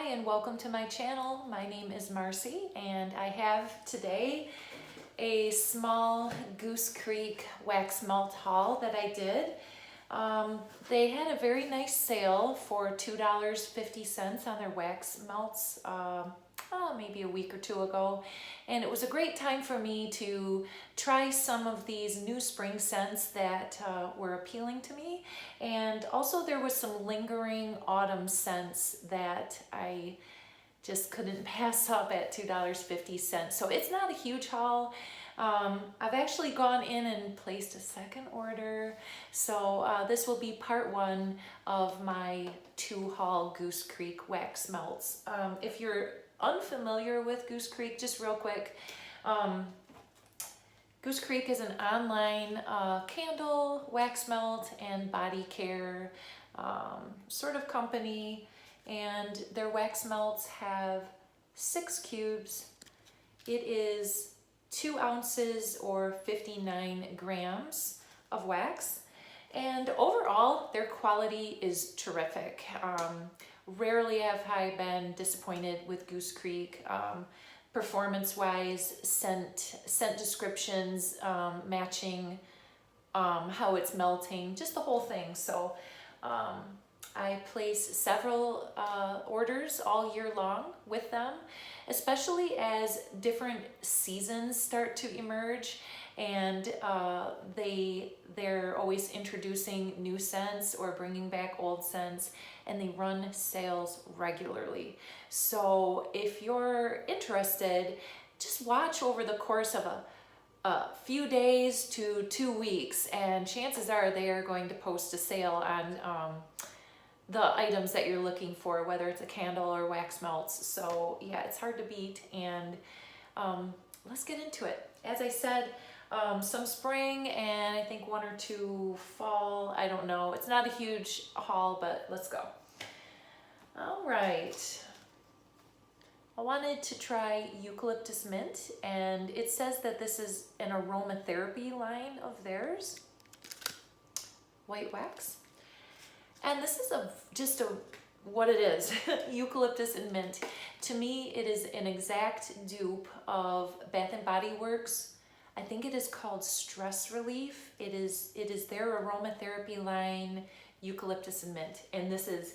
and welcome to my channel. My name is Marcy and I have today a small Goose Creek wax melt haul that I did. They had a very nice sale for $2.50 on their wax melts maybe a week or two ago, and it was a great time for me to try some of these new spring scents that were appealing to me, and also there was some lingering autumn scents that I just couldn't pass up at $2.50. So it's not a huge haul. I've actually gone in and placed a second order. So this will be part one of my 2-haul Goose Creek wax melts. If you're unfamiliar with Goose Creek, just real quick, Goose Creek is an online candle, wax melt, and body care sort of company. And their wax melts have 6 cubes. It is 2 ounces or 59 grams of wax. And overall, their quality is terrific. Rarely have I been disappointed with Goose Creek. Performance-wise, scent descriptions, matching how it's melting, just the whole thing. So I place several orders all year long with them, especially as different seasons start to emerge, and they're always introducing new scents or bringing back old scents, and they run sales regularly. So if you're interested, just watch over the course of a few days to 2 weeks, and chances are they are going to post a sale on the items that you're looking for, whether it's a candle or wax melts. So yeah, it's hard to beat, and let's get into it. As I said, some spring and I think 1 or 2 fall. I don't know. It's not a huge haul, but let's go. All right. I wanted to try eucalyptus mint, and it says that this is an aromatherapy line of theirs, white wax. And this is just what it is, eucalyptus and mint. To me, it is an exact dupe of Bath and Body Works. I think it is called Stress Relief. It is their aromatherapy line, eucalyptus and mint. And this is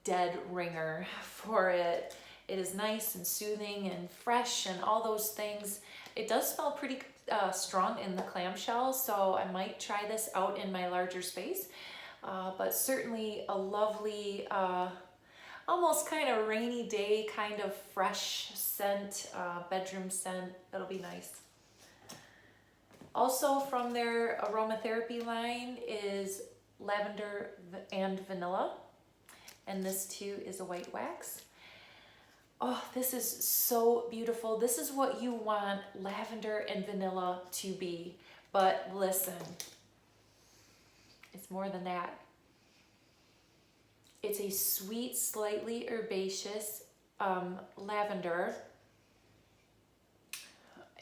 dead ringer for it. It is nice and soothing and fresh and all those things. It does smell pretty strong in the clamshell, so I might try this out in my larger space. But certainly a lovely, almost kind of rainy day kind of fresh scent, bedroom scent. It'll be nice. Also from their aromatherapy line is lavender and vanilla. And this too is a white wax. Oh, this is so beautiful. This is what you want lavender and vanilla to be. But listen, it's more than that. It's a sweet, slightly herbaceous lavender.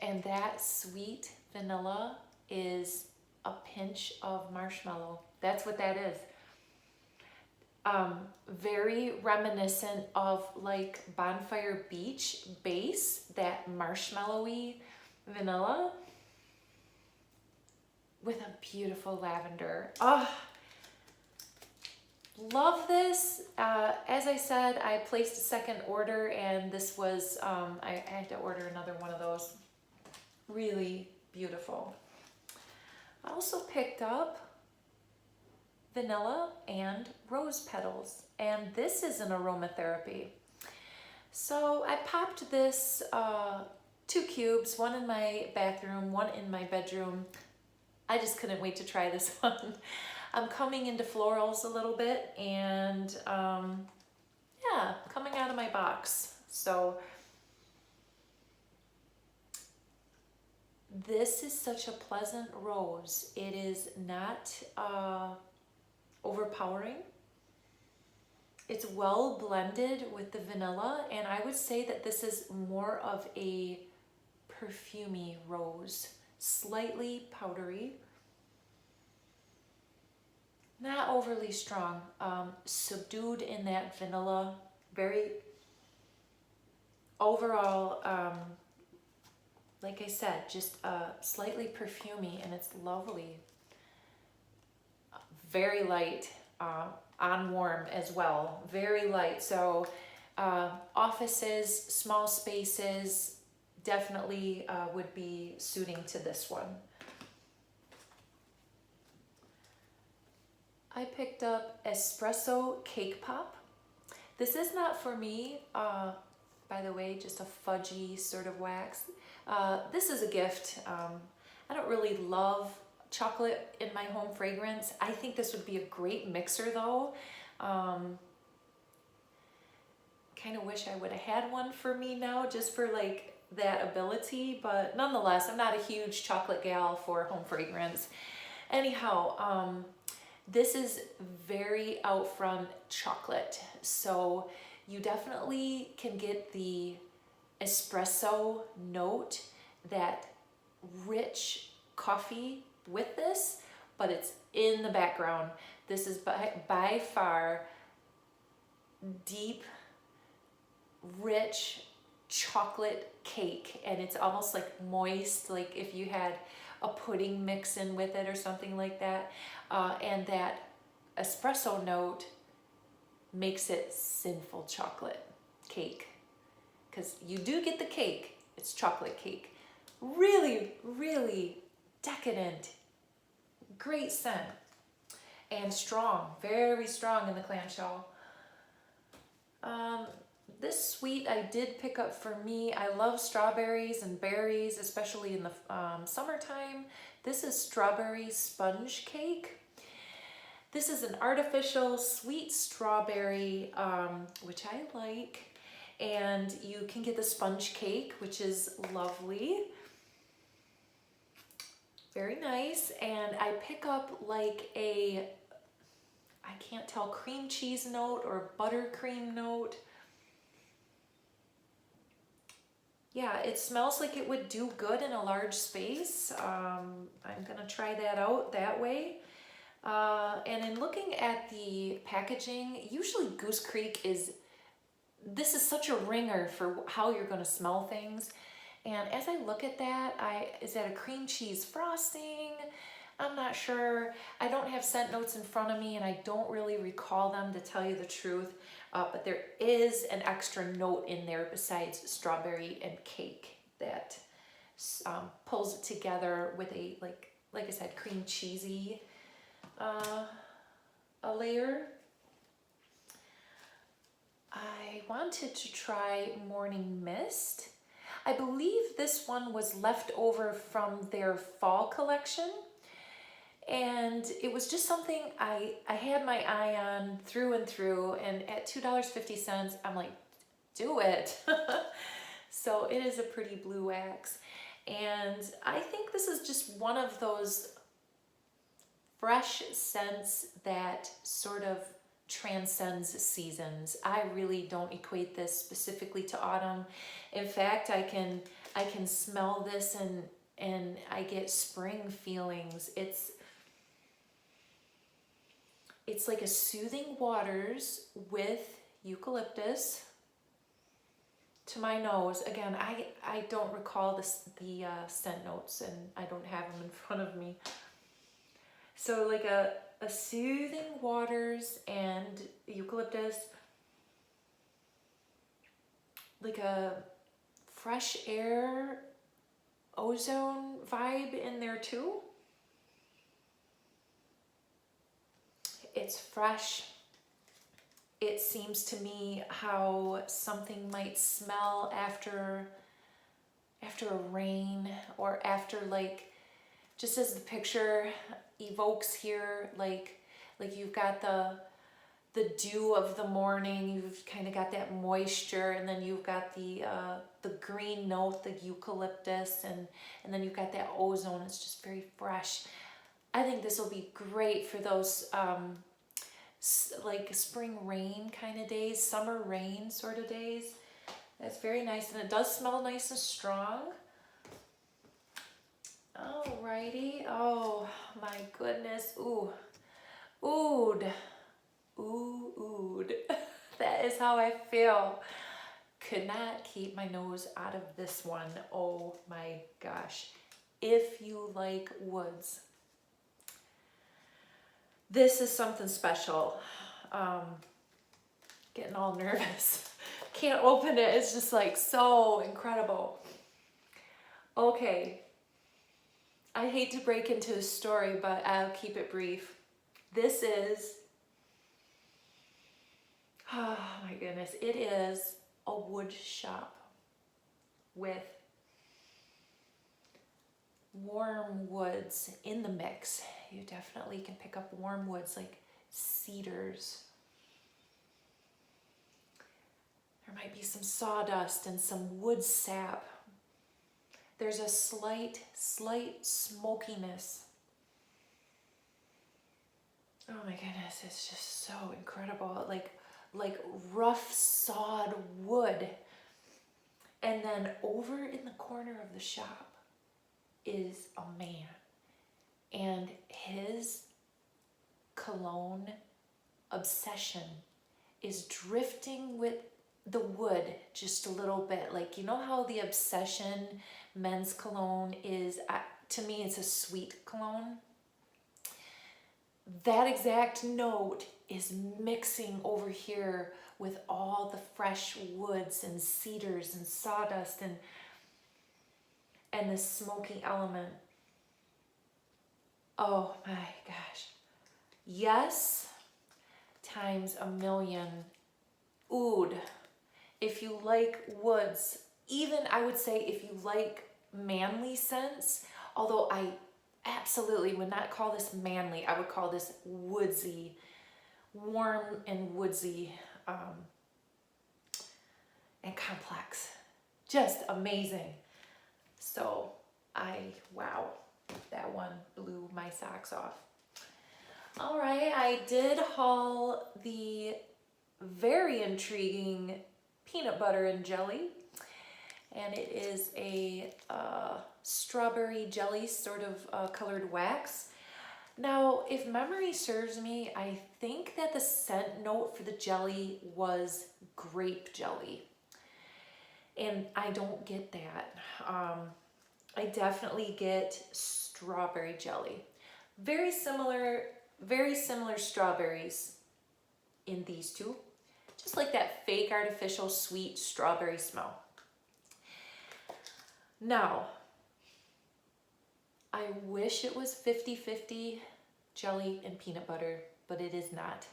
And that sweet vanilla is a pinch of marshmallow. That's what that is. Very reminiscent of like Bonfire Beach base, that marshmallowy vanilla with a beautiful lavender. Oh, love this. As I said, I placed a second order, and this was, I had to order another one of those. Really beautiful. I also picked up vanilla and rose petals, and this is an aromatherapy. So I popped this 2 cubes, 1 in my bathroom, 1 in my bedroom. I just couldn't wait to try this one. I'm coming into florals a little bit, and yeah, coming out of my box. So this is such a pleasant rose. It is not overpowering. It's well blended with the vanilla, and I would say that this is more of a perfumey rose, slightly powdery. not overly strong, subdued in that vanilla, very overall, like I said, just slightly perfumey, and it's lovely. Very light, on warm as well, very light. So offices, small spaces, definitely would be suiting to this one. I picked up Espresso Cake Pop. This is not for me, by the way, just a fudgy sort of wax. This is a gift. I don't really love chocolate in my home fragrance. I think this would be a great mixer though. Kind of wish I would have had one for me now, just for like that ability, but nonetheless, I'm not a huge chocolate gal for home fragrance. Anyhow, this is very out front chocolate, so you definitely can get the espresso note, that rich coffee with this, but it's in the background. This is by far deep, rich chocolate cake, and it's almost like moist, like if you had a pudding mix in with it or something like that. And that espresso note makes it sinful chocolate cake, because you do get the cake, it's chocolate cake. Really, really decadent, great scent, and strong, very strong in the clamshell. This sweet I did pick up for me. I love strawberries and berries, especially in the summertime. This is strawberry sponge cake. This is an artificial sweet strawberry, which I like. And you can get the sponge cake, which is lovely. Very nice. And I pick up like a, I can't tell, cream cheese note or buttercream note. Yeah, it smells like it would do good in a large space. I'm gonna try that out that way. And in looking at the packaging, usually Goose Creek this is such a ringer for how you're gonna smell things. And as I look at that, is that a cream cheese frosting? I'm not sure. I don't have scent notes in front of me, and I don't really recall them, to tell you the truth. But there is an extra note in there besides strawberry and cake that pulls it together with a, like I said, cream cheesy a layer. I wanted to try Morning Mist. I believe this one was left over from their fall collection. And it was just something I had my eye on through and through, and at $2.50, I'm like, do it. So it is a pretty blue wax. And I think this is just one of those fresh scents that sort of transcends seasons. I really don't equate this specifically to autumn. In fact, I can smell this and I get spring feelings. It's like a soothing waters with eucalyptus to my nose. Again, I don't recall the scent notes, and I don't have them in front of me. So like a soothing waters and eucalyptus, like a fresh air ozone vibe in there too. It's fresh. It seems to me how something might smell after a rain, or after, like, just as the picture evokes here, like you've got the dew of the morning, you've kind of got that moisture, and then you've got the green note, the eucalyptus, and then you've got that ozone. It's just very fresh. I think this will be great for those like spring rain kind of days, summer rain sort of days. That's very nice, and it does smell nice and strong. Alrighty. Oh my goodness. Ooh, Ood. Ooh, ood. That is how I feel. Could not keep my nose out of this one. Oh my gosh. If you like woods, this is something special. Getting all nervous. Can't open it. It's just like so incredible. Okay. I hate to break into a story, but I'll keep it brief. This is, oh my goodness, it is a wood shop with warm woods in the mix. You definitely can pick up warm woods like cedars. There might be some sawdust and some wood sap. There's a slight smokiness. Oh my goodness, it's just so incredible. Like rough sawed wood. And then over in the corner of the shop is a man. And his cologne obsession is drifting with the wood just a little bit. Like, you know how the Obsession men's cologne is, to me, it's a sweet cologne. That exact note is mixing over here with all the fresh woods and cedars and sawdust and the smoky element. Oh my gosh. Yes, times a million. Oud. If you like woods, even I would say if you like manly scents, although I absolutely would not call this manly, I would call this woodsy, warm and woodsy, and complex. Just amazing. So wow, that one blew my socks off. All right, I did haul the very intriguing peanut butter and jelly, and it is a strawberry jelly sort of colored wax. Now, if memory serves me, I think that the scent note for the jelly was grape jelly, and I don't get that. I definitely get strawberry jelly. Very similar strawberries in these two. Just like that fake artificial sweet strawberry smell. Now, I wish it was 50-50 jelly and peanut butter, but it is not.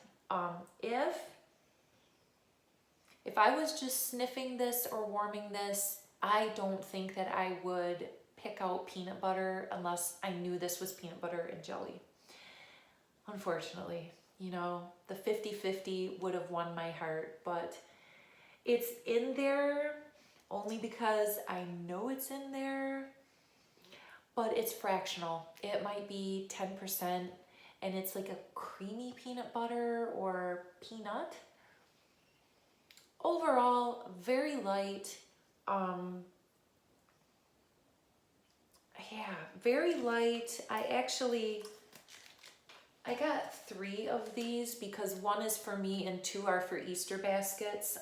If I was just sniffing this or warming this, I don't think that I would pick out peanut butter unless I knew this was peanut butter and jelly. Unfortunately, you know, the 50-50 would have won my heart, but it's in there only because I know it's in there, but it's fractional. It might be 10%, and it's like a creamy peanut butter or peanut. Overall, very light. Yeah, very light. I got 3 of these because 1 is for me and 2 are for Easter baskets.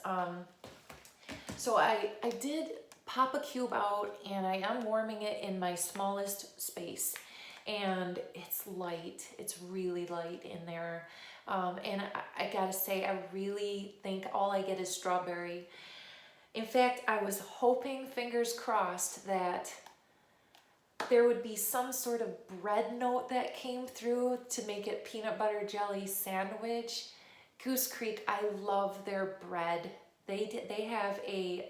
So I did pop a cube out and I am warming it in my smallest space. And it's light. It's really light in there. And I gotta say, I really think all I get is strawberry. In fact, I was hoping, fingers crossed, that there would be some sort of bread note that came through to make it peanut butter jelly sandwich. Goose Creek, I love their bread. They have a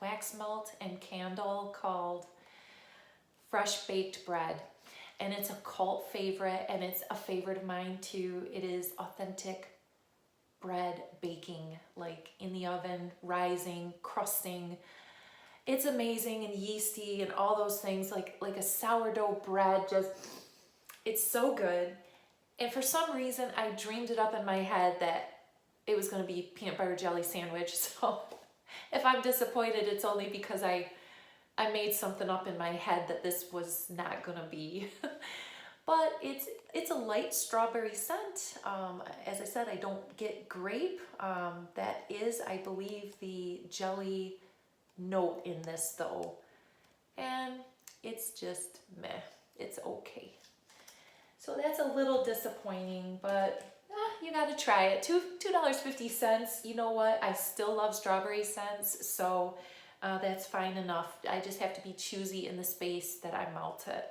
wax melt and candle called Fresh Baked Bread. And it's a cult favorite, and it's a favorite of mine too. It is authentic bread baking, like in the oven, rising, crusting. It's amazing and yeasty and all those things, like a sourdough bread. Just, it's so good. And for some reason, I dreamed it up in my head that it was going to be peanut butter jelly sandwich. So if I'm disappointed, it's only because I made something up in my head that this was not going to be. but it's a light strawberry scent. As I said, I don't get grape. That is, I believe, the jelly note in this though. And it's just meh. It's okay. So that's a little disappointing, but you gotta try it. $2.50. You know what? I still love strawberry scents, so that's fine enough. I just have to be choosy in the space that I melt it.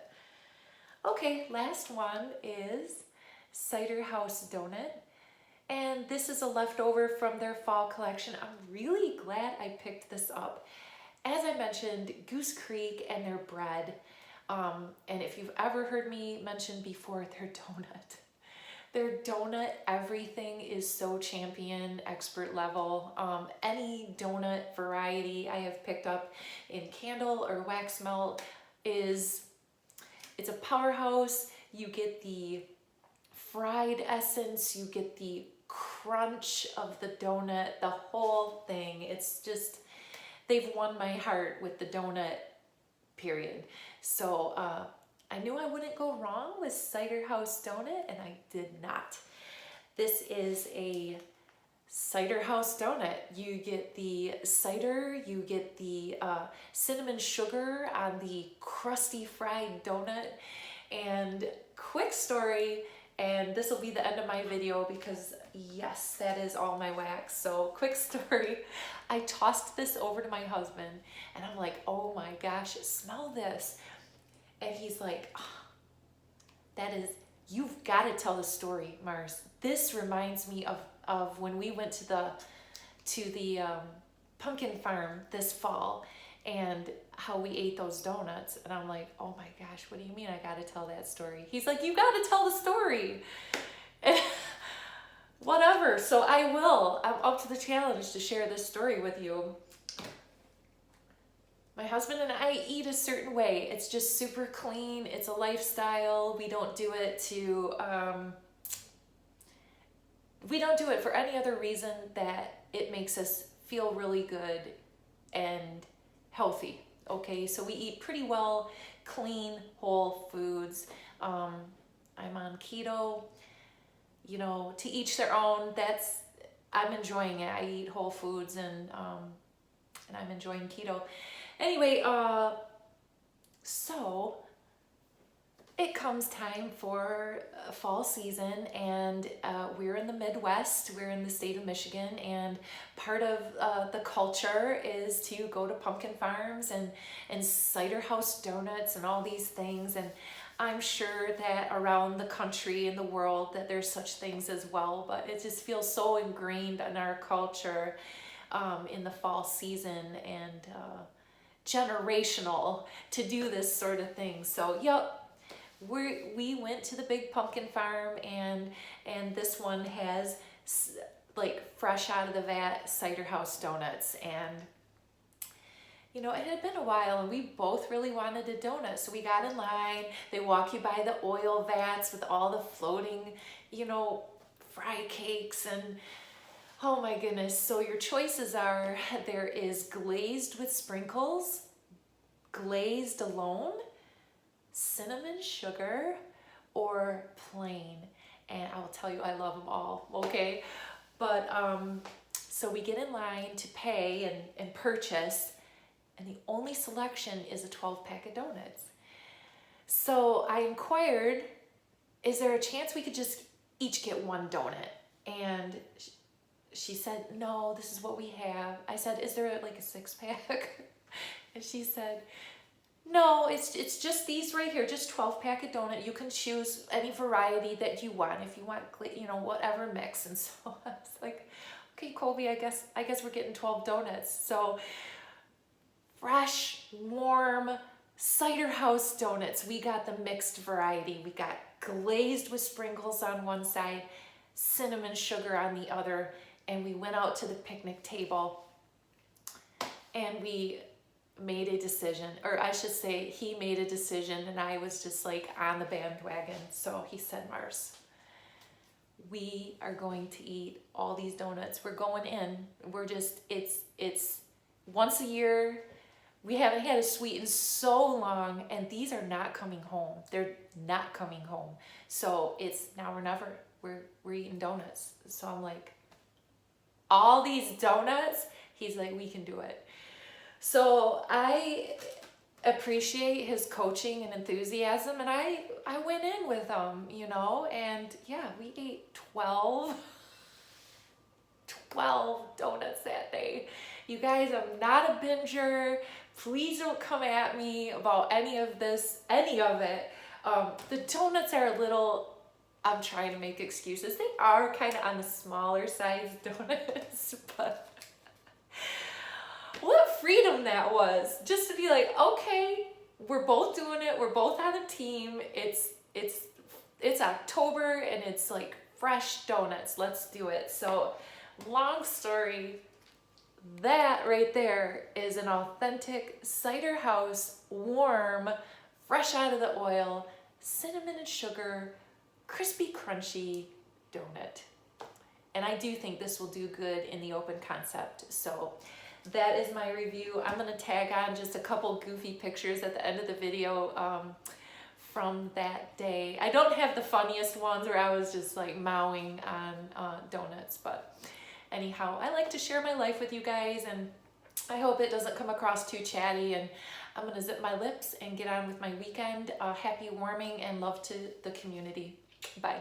Okay, last one is Cider House Donut. And this is a leftover from their fall collection. I'm really glad I picked this up. As I mentioned, Goose Creek and their bread. And if you've ever heard me mention before, their donut, everything is so champion, expert level. Any donut variety I have picked up in candle or wax melt it's a powerhouse. You get the fried essence, you get the crunch of the donut, the whole thing. It's just, they've won my heart with the donut, period. So I knew I wouldn't go wrong with Cider House Donut, and I did not. This is a Cider House Donut. You get the cider, you get the cinnamon sugar on the crusty fried donut. And quick story, and this will be the end of my video because yes, that is all my wax. So quick story, I tossed this over to my husband and I'm like, oh my gosh, smell this. And he's like, oh, you've got to tell the story, Mars. This reminds me of when we went to the pumpkin farm this fall and how we ate those donuts. And I'm like, oh my gosh, what do you mean I got to tell that story? He's like, you got to tell the story. And whatever, so I will. I'm up to the challenge to share this story with you. My husband and I eat a certain way. It's just super clean. It's a lifestyle. We don't do it for any other reason that it makes us feel really good and healthy. Okay, so we eat pretty well, clean, whole foods. I'm on keto. You know, to each their own. I'm enjoying it. I eat whole foods and I'm enjoying keto. Anyway, so it comes time for fall season, and we're in the Midwest. We're in the state of Michigan, and part of the culture is to go to pumpkin farms and cider house donuts and all these things. And I'm sure that around the country and the world that there's such things as well, but it just feels so ingrained in our culture in the fall season and generational to do this sort of thing. So yep, we went to the big pumpkin farm, and this one has like fresh out of the vat cider house donuts. And you know, it had been a while and we both really wanted a donut. So we got in line. They walk you by the oil vats with all the floating, you know, fry cakes, and oh my goodness. So your choices are, there is glazed with sprinkles, glazed alone, cinnamon sugar, or plain. And I will tell you, I love them all, okay? But so we get in line to pay and purchase, and the only selection is a 12-pack of donuts. So I inquired, is there a chance we could just each get one donut? And she said, no, this is what we have. I said, is there like a 6-pack? And she said, no, it's just these right here, just 12-pack of donut. You can choose any variety that you want. If you want, you know, whatever mix. And so I was like, okay, Colby, I guess we're getting 12 donuts. So fresh, warm cider house donuts. We got the mixed variety. We got glazed with sprinkles on one side, cinnamon sugar on the other, and we went out to the picnic table and we made a decision, or I should say he made a decision, and I was just like on the bandwagon. So he said, Mars, we are going to eat all these donuts. We're going in. We're just, it's once a year. We haven't had a sweet in so long, and these are not coming home. They're not coming home. So it's now or never. We're eating donuts. So I'm like, all these donuts, he's like, we can do it. So I appreciate his coaching and enthusiasm, and I went in with him, you know, and yeah, we ate 12 donuts that day. You guys, I'm not a binger. Please don't come at me about any of this, any of it. The donuts are a little, I'm trying to make excuses. They are kind of on the smaller size donuts, but what freedom that was. Just to be like, okay, we're both doing it. We're both on a team. It's October and it's like fresh donuts. Let's do it. So long story, that right there is an authentic cider house, warm, fresh out of the oil, cinnamon and sugar, crispy, crunchy donut. And I do think this will do good in the open concept. So that is my review. I'm gonna tag on just a couple goofy pictures at the end of the video from that day. I don't have the funniest ones where I was just like mowing on donuts, but anyhow, I like to share my life with you guys, and I hope it doesn't come across too chatty, and I'm gonna zip my lips and get on with my weekend. Happy warming and love to the community. Bye.